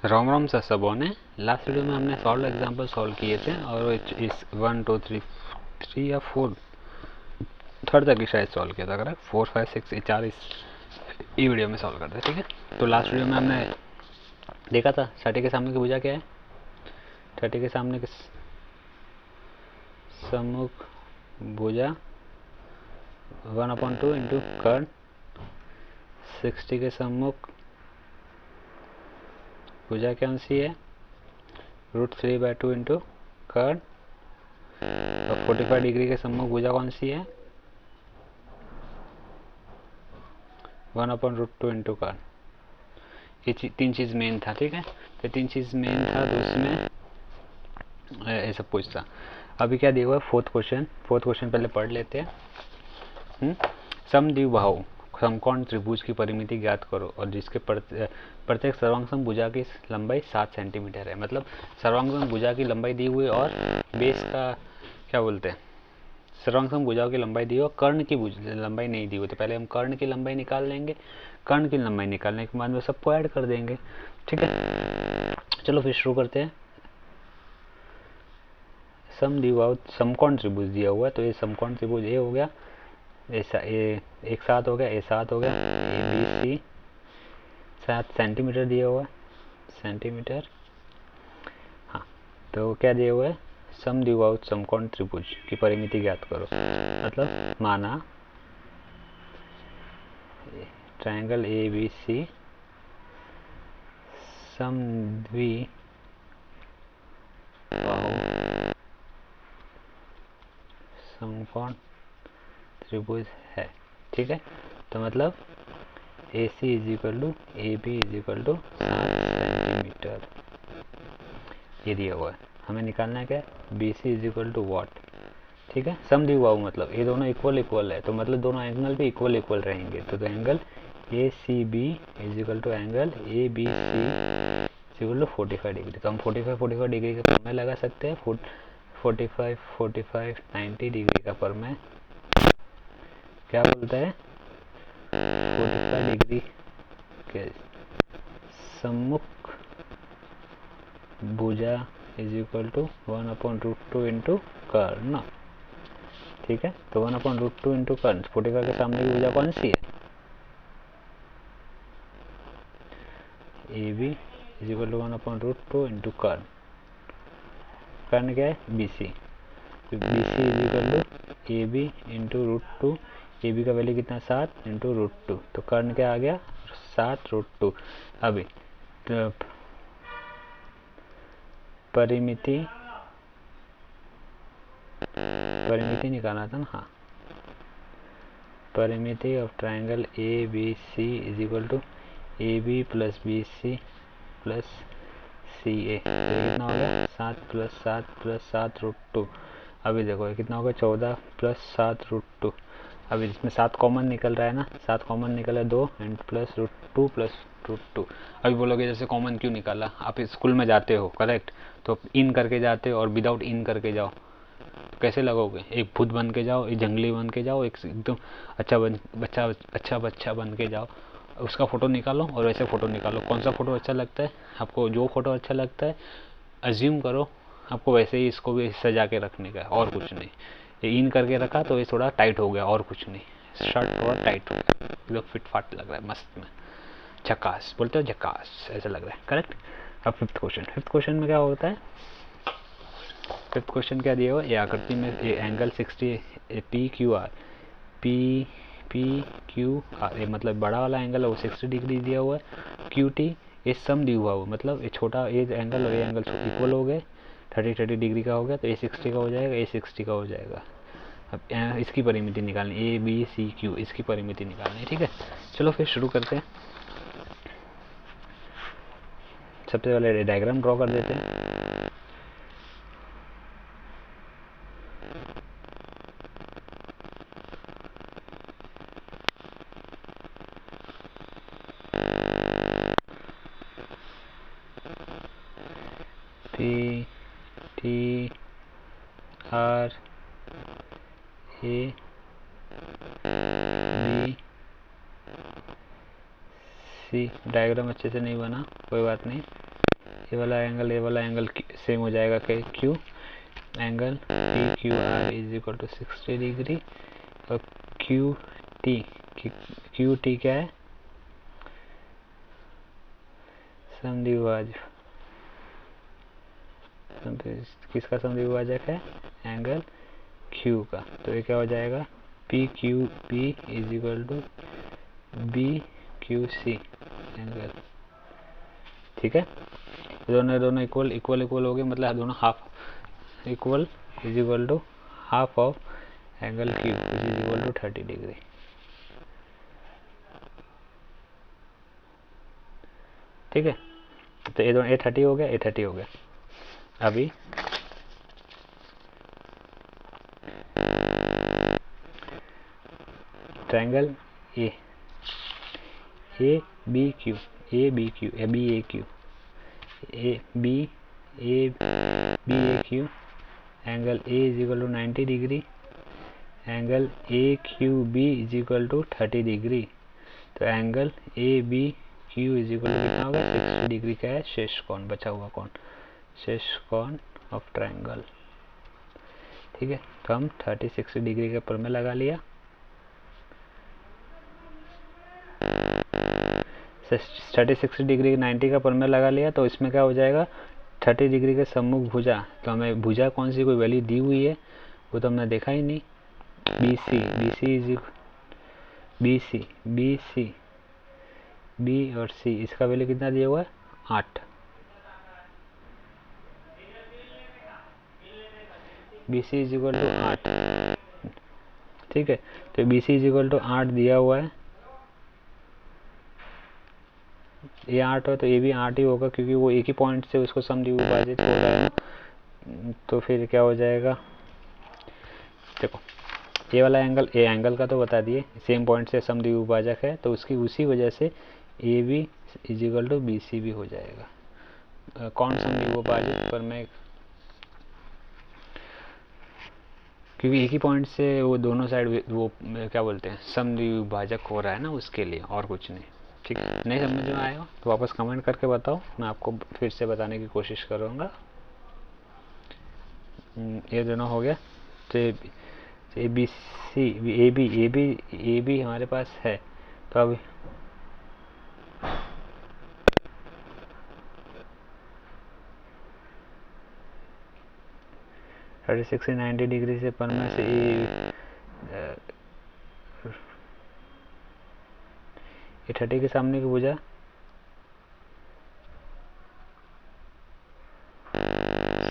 Ram Ram sir सबों ने। Last video में हमने सॉल्व एग्जाम्पल सॉल्व किए थे और इस 1 2 3 या 4 थर्ड तक की शायद सॉल्व किया था। करेक्ट 4 5 6 ये 4 इस वीडियो में सॉल्व करते हैं। ठीक है, तो लास्ट वीडियो में हमने देखा था 30 के सामने की भुजा क्या है। 30 के सामने के सम्मुख भुजा 1/2 इंटू कर्ण। 60 के सम्मुख भुजा कौन सी है, √3/2 इंटू कर्ण। और 45 डिग्री के सम्मुख भुजा कौन सी है, 1/√2 इंटू कर्ण। ये तीन चीज़ मेन था। ठीक है, तो तीन चीज़ मेन था तो उसमें ऐसा पूछता। अभी क्या दिया हुआ है, फोर्थ क्वेश्चन पहले पढ़ लेते हैं। समद्विबाहु समकोण त्रिभुज की परिमिति ज्ञात करो और जिसके प्रत्येक सर्वांग भुजा की लंबाई 7 सेंटीमीटर है। मतलब सर्वांग भुजा की लंबाई दी हुई और बेस का क्या बोलते हैं, सर्वांग भुजाओं की लंबाई दी हुई और कर्ण की लंबाई नहीं दी हुई। तो पहले हम कर्ण की लंबाई निकाल लेंगे, कर्ण की लंबाई निकालने के बाद में सबको ऐड कर देंगे। ठीक है, चलो फिर शुरू करते हैं। समद्विबाहु समकोण त्रिभुज दिया हुआ है, तो ये समकोण त्रिभुज ए हो गया, ऐसा ए एक 7 हो गया, ए 7 हो गया, ए बी सी 7 सेंटीमीटर दिया हुआ है, सेंटीमीटर। हाँ, तो क्या दिया हुआ है, समद्विबाहु समकोण त्रिभुज की परिमिति ज्ञात करो। मतलब माना ट्रायंगल ए बी सी समद्विबाहु समकोण त्रिभुज है। ठीक है, तो मतलब A C is equal to A B is equal to 7 centimetre ये दिया हुआ है। हमें निकालना है क्या, B C is equal to what. ठीक है, समद्विबाहु मतलब ये दोनों इक्वल है, तो मतलब दोनों एंगल भी इक्वल रहेंगे। तो angle A C B is equal to angle A B C is equal to 45 degree. तो हम 45 डिग्री का फॉर्मूला लगा सकते हैं। 45 90 डिग्री का फॉर्मूला क्या बोलता है, 45 डिग्री के सम्मुख भुजा इज इक्वल टू 1/√2 इंटू कर्ण। ठीक है, तो 1/√2 इंटू कर्ण, 45 के सामने की भुजा कौन सी है, A B is equal to 1/√2 into कर्ण। कर्ण क्या है, B C. B C is equal to A B into √2। A B का वैल्यू कितना, 7 इंटू √2। तो कर्ण क्या आ गया, 7√2। अभी तो परिमिति निकालना था ना। हाँ, परिमिति of triangle A B C is equal to A B plus B C plus C A. तो ये कितना हो गया, 7 प्लस 7 प्लस 7√2। अभी देखो ये कितना होगा, 14 प्लस 7√2। अभी इसमें 7 कॉमन निकल रहा है ना, 7 कॉमन निकला 2 एंड प्लस √2 प्लस √2। अभी बोलोगे जैसे कॉमन क्यों निकाला, आप स्कूल में जाते हो करेक्ट, तो इन करके जाते हो और विदाउट इन करके जाओ तो कैसे लगोगे, एक भूत बन के जाओ, एक जंगली बन के जाओ, एक एकदम अच्छा बच्चा बन के जाओ, उसका फ़ोटो निकालो और वैसे फ़ोटो निकालो। कौन सा फ़ोटो अच्छा लगता है आपको, जो फ़ोटो अच्छा लगता है अज्यूम करो आपको वैसे ही इसको भी सजा के रखने का है और कुछ नहीं। ये इन करके रखा तो ये थोड़ा टाइट हो गया और कुछ नहीं, शर्ट थोड़ा टाइट हो गया, एकदम फिट फाट लग रहा है, मस्त में झकास बोलते हो, झकास ऐसा लग रहा है। करेक्ट। अब फिफ्थ क्वेश्चन में क्या होता है, फिफ्थ क्वेश्चन क्या दिया हुआ है, ये आकृति में एंगल 60 पी क्यू आर ये मतलब बड़ा वाला एंगल है वो 60 डिग्री दिया हुआ है। क्यू टी ये समद्विबाहु मतलब ये छोटा ये एंगल और ये एंगल इक्वल हो गए, 30 डिग्री का हो गया, तो ए 60 का हो जाएगा, ए 60 का हो जाएगा। अब इसकी परिमिति निकालनी, ए बी सी क्यू इसकी परिमिति निकालनी। ठीक है, चलो फिर शुरू करते हैं। सबसे पहले डायग्राम ड्रॉ कर देते हैं। P T R A B C. Diagram अच्छे से नहीं बना, कोई बात नहीं, ये वाला एंगल सेम हो जाएगा कि Q angle P Q R is equal to 60 degree और क्यू टी क्या है, समद्विभाजक, किसका समद्विभाजक है, एंगल क्यू का। तो ये क्या हो जाएगा, P Q B is equal to B Q C angle. ठीक है, दोनों इक्वल हो गए, मतलब दोनों half equal is equal to half of angle Q which is equal to 30 degree. ठीक है, तो ये दोनों A30 हो गया, A30 हो गया। अभी triangle A B Q angle A is equal to 90 degree, angle A Q B is equal to 30 degree. तो angle A B Q is equal to कितना होगा, 60 डिग्री का है शेष कोण, बचा हुआ कोण, शेष कोण ऑफ ट्रायंगल। ठीक है, तो हम 30-60 डिग्री के ऊपर में लगा लिया। 30-60 डिग्री 90 का पर में लगा लिया, तो इसमें क्या हो जाएगा, 30 डिग्री के सम्मुख भुजा। तो हमें भुजा कौन सी कोई वैल्यू दी हुई है वो तो हमने देखा ही नहीं। बी और सी, इसका वैल्यू कितना दिया हुआ है, 8। B C is equal to 8। ठीक है, तो B C is equal to 8 दिया हुआ है, ये 8 हो तो ये भी 8 ही होगा, क्योंकि वो एक ही पॉइंट से उसको समद्विभाजित हो रहा है। तो फिर क्या हो जाएगा, देखो ये वाला एंगल, ए एंगल का तो बता दिए, सेम पॉइंट से समद्विभाजक है, तो उसकी उसी वजह से A B is equal to B C भी हो जाएगा। कौन समद्विभाजित पर मैं, क्योंकि एक ही पॉइंट से वो दोनों साइड वो क्या बोलते हैं, समद्विभाजक हो रहा है ना, उसके लिए, और कुछ नहीं। ठीक है, नहीं समझ में आएगा तो वापस कमेंट करके बताओ, मैं आपको फिर से बताने की कोशिश करूँगा। ये दोनों हो गया। तो ए बी सी ए बी हमारे पास है, तो अब थर्टी 60-90 डिग्री से पर में से ये 30 के सामने की भुजा,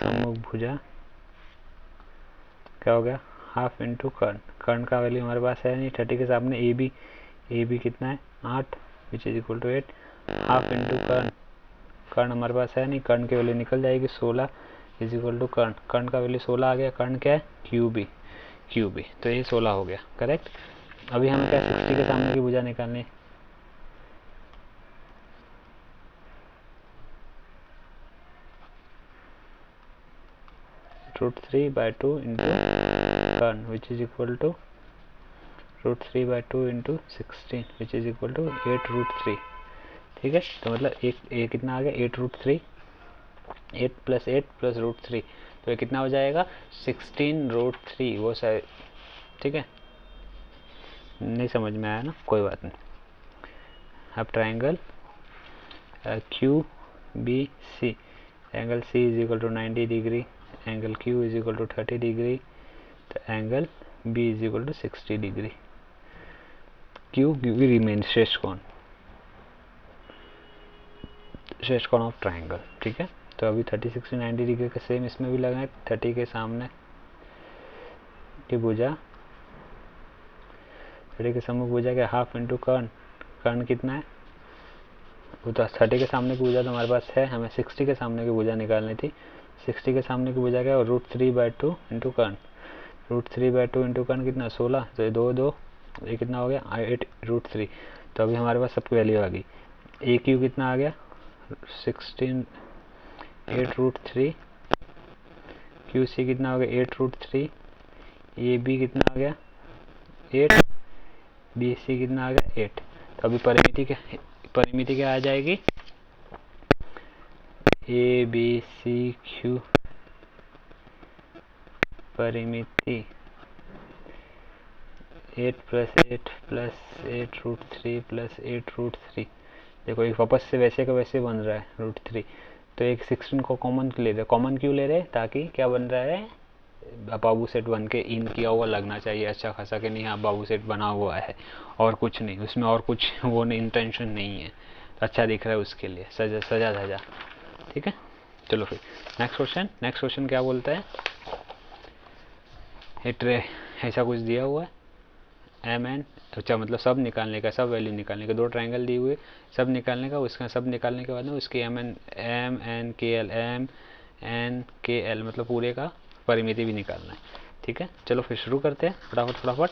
सम्मुख भुजा क्या हो गया, हाफ इंटू कर्ण। कर्ण का वैल्यू हमारे पास है नहीं, 30 के सामने ए बी कितना है, 8 which is equal to 8, half into कर्ण। कर्ण हमारे पास है नहीं, कर्ण की वैल्यू निकल जाएगी, 16 इज इक्वल टू कर्ण। कर्ण का वैल्यू 16 आ गया, कर्ण क्या है, क्यू बी। तो ये 16 हो गया, करेक्ट। अभी हमें क्या 60 के सामने की भुजा निकालनी, √3/2 इंटू कर्ण which is equal to √3/2 into 16 which is equal to 8√3। ठीक है, तो मतलब एक कितना आ गया, 8√3, 8 + 8 + √3, तो ये कितना हो जाएगा, 16√3 वो शायद। ठीक है, नहीं समझ में आया ना, कोई बात नहीं। अब triangle Q B C, angle C is equal to 90 degree, angle Q is equal to 30 degree, तो angle B is equal to 60 degree. Q भी रिमेन शेष कोण ऑफ ट्रायंगल। ठीक है, तो अभी 30-60-90 डिग्री का सेम इसमें भी लगाए, 30 के सामने की भुजा, 30 के सम्मुख भुजा के हाफ इंटू कर्ण। कर्ण कितना है, वो तो 30 के सामने की भुजा तो हमारे पास है, हमें 60 के सामने की भुजा निकालनी थी। 60 के सामने की भुजा क्या है, √3/2 इंटू कर्ण। √3/2 इंटू कर्ण कितना, 16, तो ये 2 ये कितना हो गया, 8√3। तो अभी हमारे पास सबकी वैल्यू आ गई। ए क्यू कितना आ गया, 16, 8√3, क्यू सी कितना हो गया, 8√3, ए बी कितना आ गया, 8, बी सी कितना आ गया, 8। तो अभी परिमिति क्या आ जाएगी, ए बी सी क्यू परिमिति 8 + 8 + 8√3 + 8√3। देखो एक वापस से वैसे का वैसे बन रहा है √3। तो एक 16 को कॉमन ले रहे, कॉमन क्यों ले रहे, ताकि क्या बन रहा है, बाबू सेट बन के इन किया हुआ लगना चाहिए अच्छा खासा कि नहीं हाँ बाबू सेट बना हुआ है, और कुछ नहीं उसमें, और कुछ वो नहीं, इंटेंशन नहीं है, तो अच्छा दिख रहा है उसके लिए, सजा सजा धजा। ठीक है, चलो फिर नेक्स्ट क्वेश्चन क्या बोलता है, ट्रे ऐसा कुछ दिया हुआ है एम एन, अच्छा मतलब सब निकालने का, सब वैल्यू निकालने का, दो ट्रायंगल दिए हुए, सब निकालने का, उसका सब निकालने के बाद में उसकी एम एन के एल मतलब पूरे का परिमिति भी निकालना है। ठीक है, चलो फिर शुरू करते हैं फटाफट।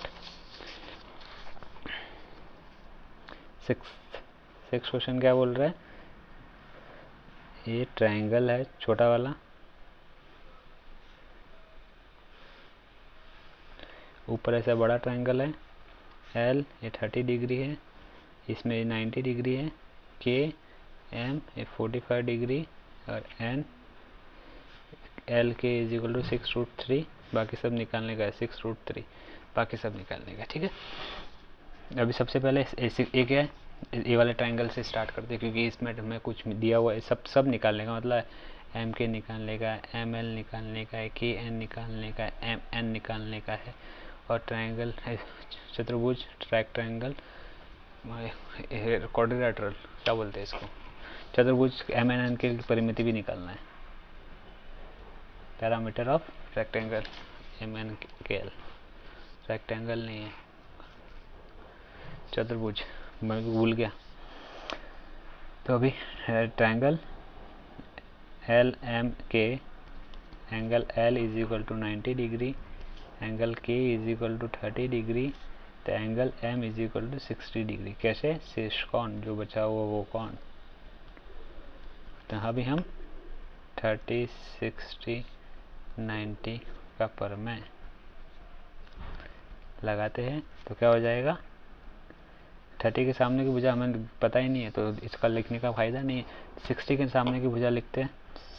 सिक्स क्वेश्चन क्या बोल रहा है, ये ट्रायंगल है छोटा वाला, ऊपर ऐसा बड़ा ट्रायंगल है एल, ये 30 डिग्री है, इसमें 90 डिग्री है, के एम ये 45 डिग्री, और एन एल के = 6√3, बाकी सब निकालने का है 6√3, बाकी सब निकालने का। ठीक है, अभी सबसे पहले एक है ये वाले ट्रायंगल से स्टार्ट करते हैं, क्योंकि इसमें हमें कुछ दिया हुआ है, सब निकालने का, मतलब एम के निकालने का, एम एल निकालने का है, के एन निकालने का है, एम एन निकालने का है, और ट्रायंगल चतुर्भुज ट्रायंगल क्वाड्रिलेटरल क्या बोलते हैं इसको, चतुर्भुज एम एन एन की परिमिति भी निकालना है, parameter of rectangle M N K L, rectangle नहीं है चतुर्भुज, मैं भूल गया। तो अभी triangle L M K, angle L = 90 degree, angle K = 30 degree, तो एंगल एम = 60 डिग्री। कैसे, शेष कौन जो बचा हुआ वो कौन, तो अभी हम 30, 60, 90 का परमेय लगाते हैं, तो क्या हो जाएगा, 30 के सामने की भुजा हमें पता ही नहीं है तो इसका लिखने का फ़ायदा नहीं है, 60 के सामने की भुजा लिखते हैं,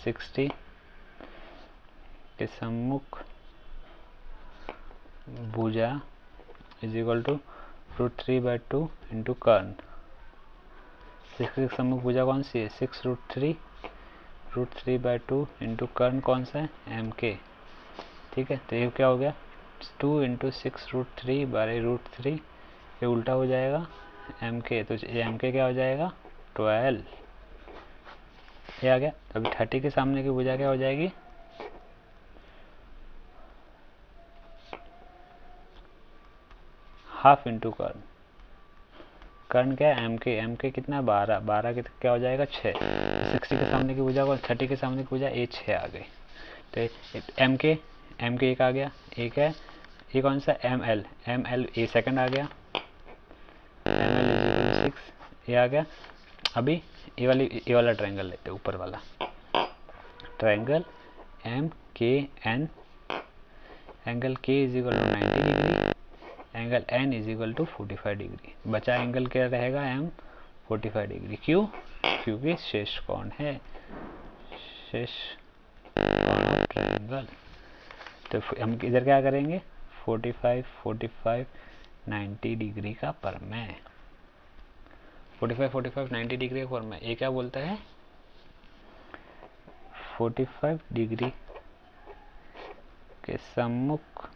60 के सम्मुख भुजा = √3/2 इंटू कर्ण। 60 के सम्मुख भुजा कौन सी है, 6√3, √3/2 इंटू कर्ण कौन सा है, एम के। ठीक है, तो ये क्या हो गया, 2 × 6√3/√3, ये उल्टा हो जाएगा एम के, तो एम के क्या हो जाएगा 12, ये आ गया। अभी 30 के सामने की भुजा क्या हो जाएगी, हाफ इंटू कर्ण, कर्ण क्या है एम के कितना है 12, 12 के क्या हो जाएगा 6, 60 के सामने की भुजा को 30 के सामने की भुजा ये 6 आ गई, तो एम के एक आ गया, एक है ये कौन सा एम एल ये सेकंड आ गया, एम एल = 6 ये आ गया। अभी ये वाला ट्रायंगल लेते हैं, ऊपर वाला ट्रायंगल एम के N, angle K = 90 degree, angle N = 45 degree, बचा एंगल क्या रहेगा एम 45 डिग्री, क्यों, क्योंकि शेष कोण है, शेष कोण ऑफ ट्रायंगल। तो हम इधर क्या करेंगे 45, 45, 90 डिग्री का परमेय, 45, 45, 90 डिग्री का परमेय, ये क्या बोलता है 45 डिग्री के सम्मुख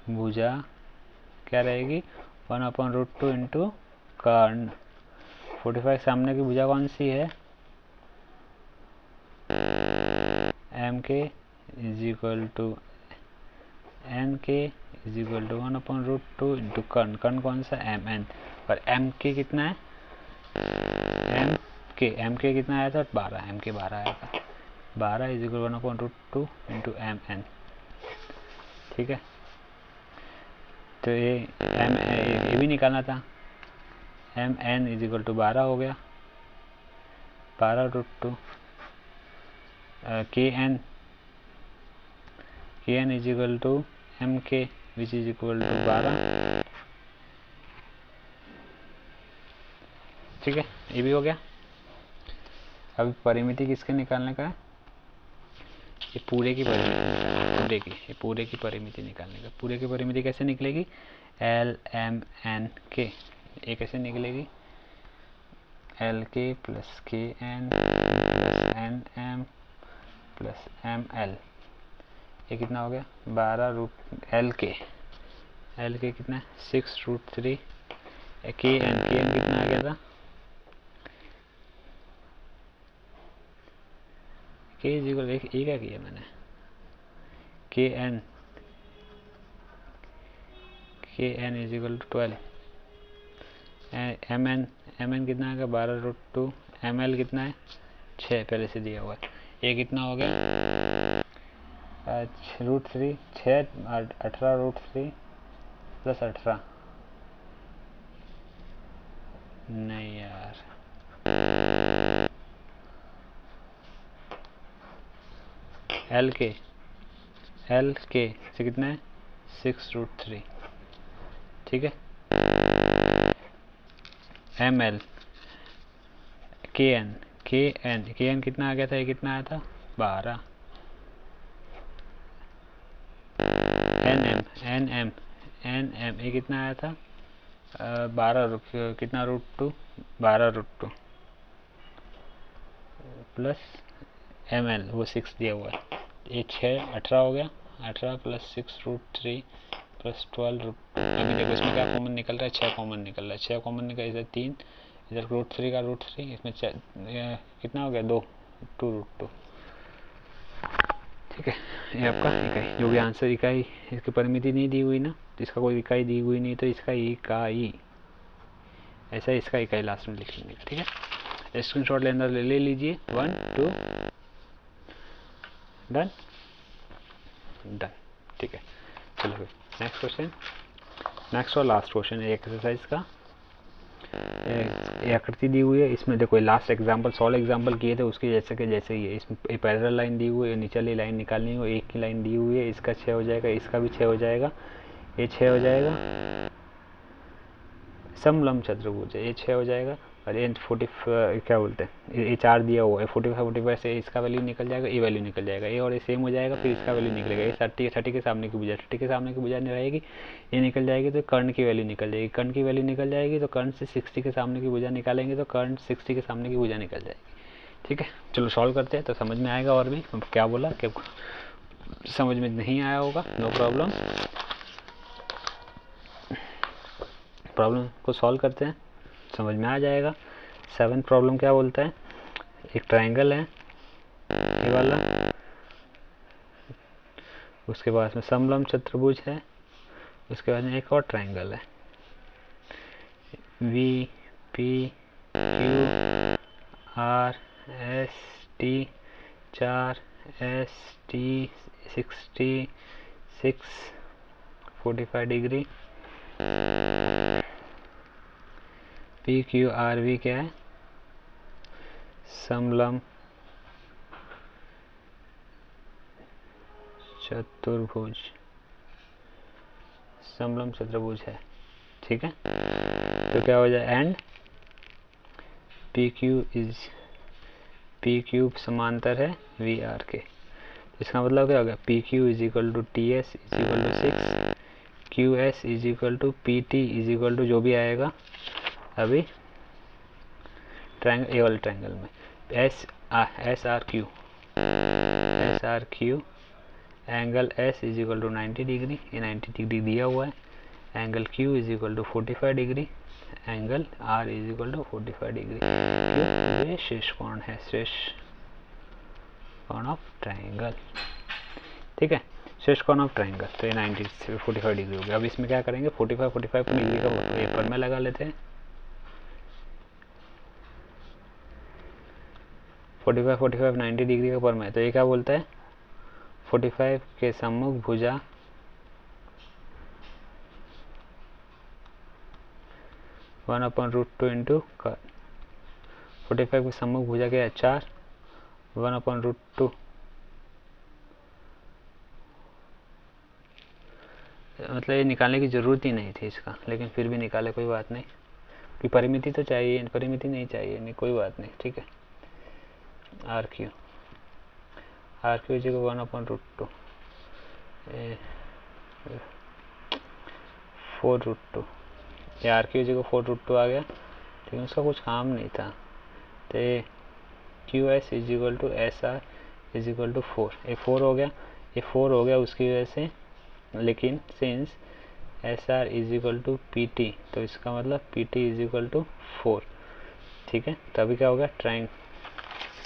भुजा क्या रहेगी 1/√2 इंटू कर्ण। 45 सामने की भुजा कौन सी है एम के = एन के = 1/√2 इंटू कर्ण, कर्ण कौन सा एम एन, और एम के कितना है एम के कितना आया था 12, एम के 12 आया था, 12 = 1/√2 इंटू एम एन। ठीक है, तो ये भी निकालना था, एम एन = 12 हो गया, 12√2, के एन = एम के विच = 12। ठीक है, ये भी हो गया। अब परिमिति किसके निकालने का है, ये पूरे की परिमिति, पूरे की परिमिति निकालने का। पूरे की परिमिति कैसे निकलेगी, एल एम एन के, ये कैसे निकलेगी, L K plus K N plus N M plus M L, ये कितना हो गया 12 रूट एल के कितना है 6√3, के एन कितना आ गया था, के इजिकल एक क्या किया मैंने, K N is equal to 12, M N कितना आएगा 12√2, एम एल कितना है 6 पहले से दिया हुआ है, ये कितना हो गया √3, 6 18√3 प्लस 18, नहीं यार एल के से कितना है 6√3, ठीक है। एम एल के एन कितना आ गया था, ये कितना आया था 12, एन एम ये कितना आया था 12 कितना √2, 12√2 प्लस एम एल वो 6 दिया हुआ है, ये 6 18 हो गया, 18 प्लस 6√3 प्लस 12 अभी देखो इसमें क्या कॉमन निकल रहा है, 6 कॉमन निकल रहा है, 6 कॉमन निकल, इधर 3, इधर √3 का √3, इसमें कितना हो गया 2√2, ठीक है। ये आपका इकाई, जो भी आंसर इकाई, इसकी परिमिति नहीं दी हुई ना, तो इसका कोई इकाई दी हुई नहीं, तो इसका इकाई ऐसा इसका इकाई लास्ट में लिख लेंगे, ठीक है। स्क्रीनशॉट लेना ले लीजिए, 1 2 डन, ठीक है। चलो फिर नेक्स्ट क्वेश्चन, नेक्स्ट और लास्ट क्वेश्चन है एक्सरसाइज का। आकृति दी हुई है, इसमें देखो लास्ट एग्जांपल सॉल्व एग्जांपल किए थे उसके जैसे ही है, इसमें पैरेलल लाइन दी हुई है, नीचे वाली लाइन निकालनी हो, एक की लाइन दी हुई है, इसका 6 हो जाएगा, इसका भी 6 हो जाएगा, ये 6 हो जाएगा, समलंब चतुर्भुज है, ये 6 हो जाएगा, और ये 40 क्या बोलते हैं, ये 4 दिया हुआ है, 45 से इसका वैल्यू निकल जाएगा, ये वैल्यू निकल जाएगा, ये और ये सेम हो जाएगा, फिर इसका वैल्यू निकलेगा, ये 30 के सामने की भुजा, 30 के सामने की भुजा नहीं रहेगी, ये निकल जाएगी, तो कर्ण की वैल्यू निकल जाएगी, कर्ण की वैल्यू निकल जाएगी, तो कर्ण से 60 के सामने की भुजा निकालेंगे, तो कर्ण 60 के सामने की भुजा निकल जाएगी, ठीक है। चलो सॉल्व करते हैं, तो समझ में आएगा, और भी क्या बोला कि समझ में नहीं आया होगा, नो प्रॉब्लम, प्रॉब्लम को सॉल्व करते हैं, समझ में आ जाएगा। 7th प्रॉब्लम क्या बोलता है, एक ट्रायंगल है ये वाला, उसके बाद में समलंब चतुर्भुज है, उसके बाद में एक और ट्रायंगल है, V P Q R S T 4 S T 66 45 degree, P Q R V क्या है, समलंब चतुर्भुज, समलंब चतुर्भुज है, ठीक है। तो क्या हो जाए, एंड पी क्यू समांतर है वी आर के, इसका मतलब क्या हो गया, P Q is equal to T S is equal to 6, Q S is equal to P T is equal to जो भी आएगा अभी ट्रायंगल, ए वाले ट्रायंगल में S R Q angle S is equal to 90 degree, ये 90 degree दिया हुआ है, angle Q is equal to 45 degree, angle R is equal to 45 degree, क्यों, ये शेष कोण है, शेष कोण ऑफ ट्रायंगल, ठीक है, शेष कोण ऑफ ट्रायंगल, तो ये 90 से 45 डिग्री हो गया। अब इसमें क्या करेंगे, 45 डिग्री का पेपर में लगा लेते हैं, 45 90 डिग्री का पर में, तो ये क्या बोलता है, 45 के सम्मुख भुजा (1/√2 इंटू 45 के सम्मुख भुजा क्या है 4, 1/√2, मतलब ये निकालने की ज़रूरत ही नहीं थी इसका, लेकिन फिर भी निकाले, कोई बात नहीं, कि परिमिति तो चाहिए, परिमिति नहीं चाहिए, नहीं कोई बात नहीं, ठीक है। आर क्यू इज 1/√2 4√2, ये आर क्यू इज 4√2 आ गया, ठीक है, उसका कुछ काम नहीं था। तो Q S is equal to S R is equal to 4, ये 4 हो गया, ये 4 हो गया उसकी वजह से, लेकिन since S R is equal to P T, तो इसका मतलब P T is equal to 4, ठीक है। तो अभी क्या होगा, ट्राइंग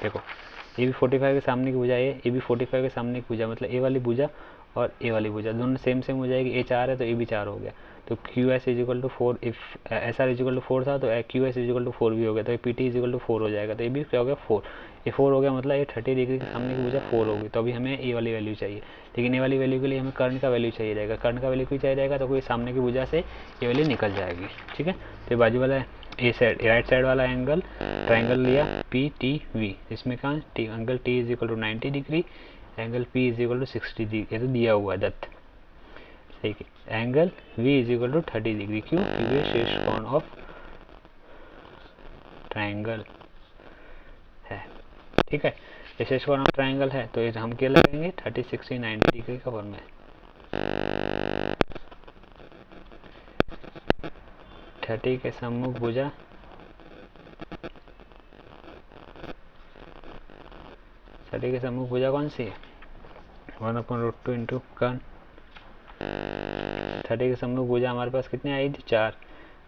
देखो, ये भी 45 के सामने की भुजा है, ये भी 45 के सामने की भुजा, मतलब ए वाली भुजा और ए वाली भुजा दोनों सेम सेम हो जाएगी। ए 4 है तो ए भी 4 हो गया, तो Q S is equal to 4, if S R is equal to 4 था तो Q S is equal to 4 भी हो गया, तो P T is equal to 4 हो जाएगा। तो ये भी क्या हो गया 4, ये 4 हो गया, मतलब ये 30 डिग्री के सामने की भुजा 4 होगी। तो अभी हमें ए वाली वैल्यू चाहिए, लेकिन ए वाली वैल्यू के लिए हमें कर्ण का वैल्यू चाहिए रहेगा, कर्ण का वैल्यू क्यों चाहिए रहेगा, तो कोई सामने की भुजा से ये वैल्यू निकल जाएगी, ठीक है। तो बाजू वाला ए साइड राइट साइड वाला एंगल ट्राइंगल लिया पी टी वी, इसमें कहाँ angle T is equal to 90 degree, angle P is equal to 60 degree, ये तो दिया हुआ है दत्त, ठीक है। Angle V is equal to 30 degree, क्यों, क्योंकि ये शीर्ष कोण ऑफ ट्राइंगल है, ठीक है। ये शीर्ष कोण ऑफ ट्राइंगल है, तो ये हम क्या लगाएंगे 30, 60, 90 डिग्री का फॉर्म है। 30 के सम्मुख भुजा 30 के सम्मुख भुजा कौन सी है, 1/√2 इंटू कर्ण। 30 के सम्मुख भुजा हमारे पास कितनी आई थी, 4,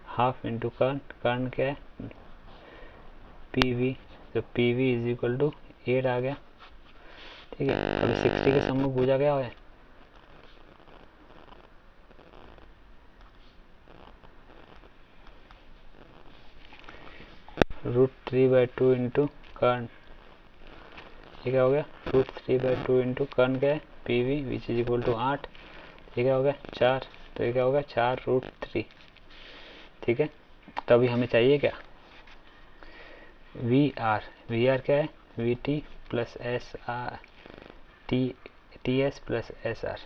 हाफ इंटू कर्ण, कर्ण क्या है पी वी, तो P V is equal to 8 आ गया, ठीक है। अभी 60 के सम्मुख भुजा क्या है, √3/2 इंटू कर्ण, ये क्या हो गया, √3/2 इंटू कर्ण क्या है P V which is equal to 8, ये क्या हो गया 4, तो ये क्या होगा 4√3, ठीक है। तो अभी हमें चाहिए क्या, वी आर क्या है we T plus S R T S plus S R,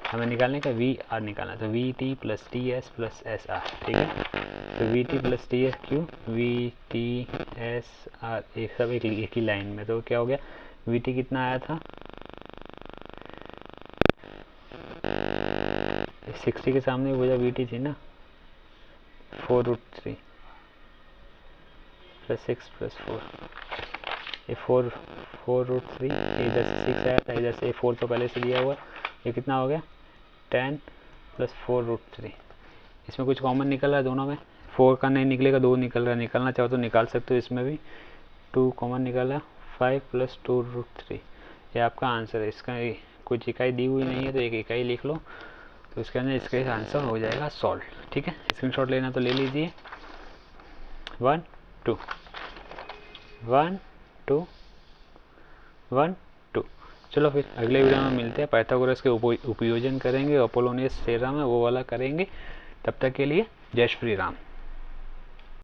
हमें निकालने का वी आर निकालना, तो we T plus T S plus S R, ठीक है। तो we T plus T S Q, we T S R एक सब एक ही लाइन में, तो क्या हो गया वी टी कितना आया था 60 के सामने भुजा वी टी थी ना 4√3 प्लस 6 प्लस 4, ये 4√3, इधर से 6 आया था, इधर से 4 तो पहले से दिया हुआ, ये कितना हो गया 10 प्लस 4√3, इसमें कुछ कॉमन निकल रहा है दोनों में, 4 का नहीं निकलेगा, 2 निकल रहा है, निकालना चाहो तो निकाल सकते हो, इसमें भी 2 कॉमन निकला, 5 प्लस 2√3, ये आपका आंसर है। इसका कुछ इकाई दी हुई नहीं है तो एक इकाई लिख लो, तो इसके अंदर इसका आंसर हो जाएगा सॉल्व, ठीक है। स्क्रीनशॉट लेना तो ले लीजिए, 1 2 1 2 1 2। चलो फिर अगले वीडियो में मिलते हैं, पाइथागोरस के उपयोजन करेंगे, अपोलोनियस थ्योरम है वो वाला करेंगे, तब तक के लिए जय श्री राम।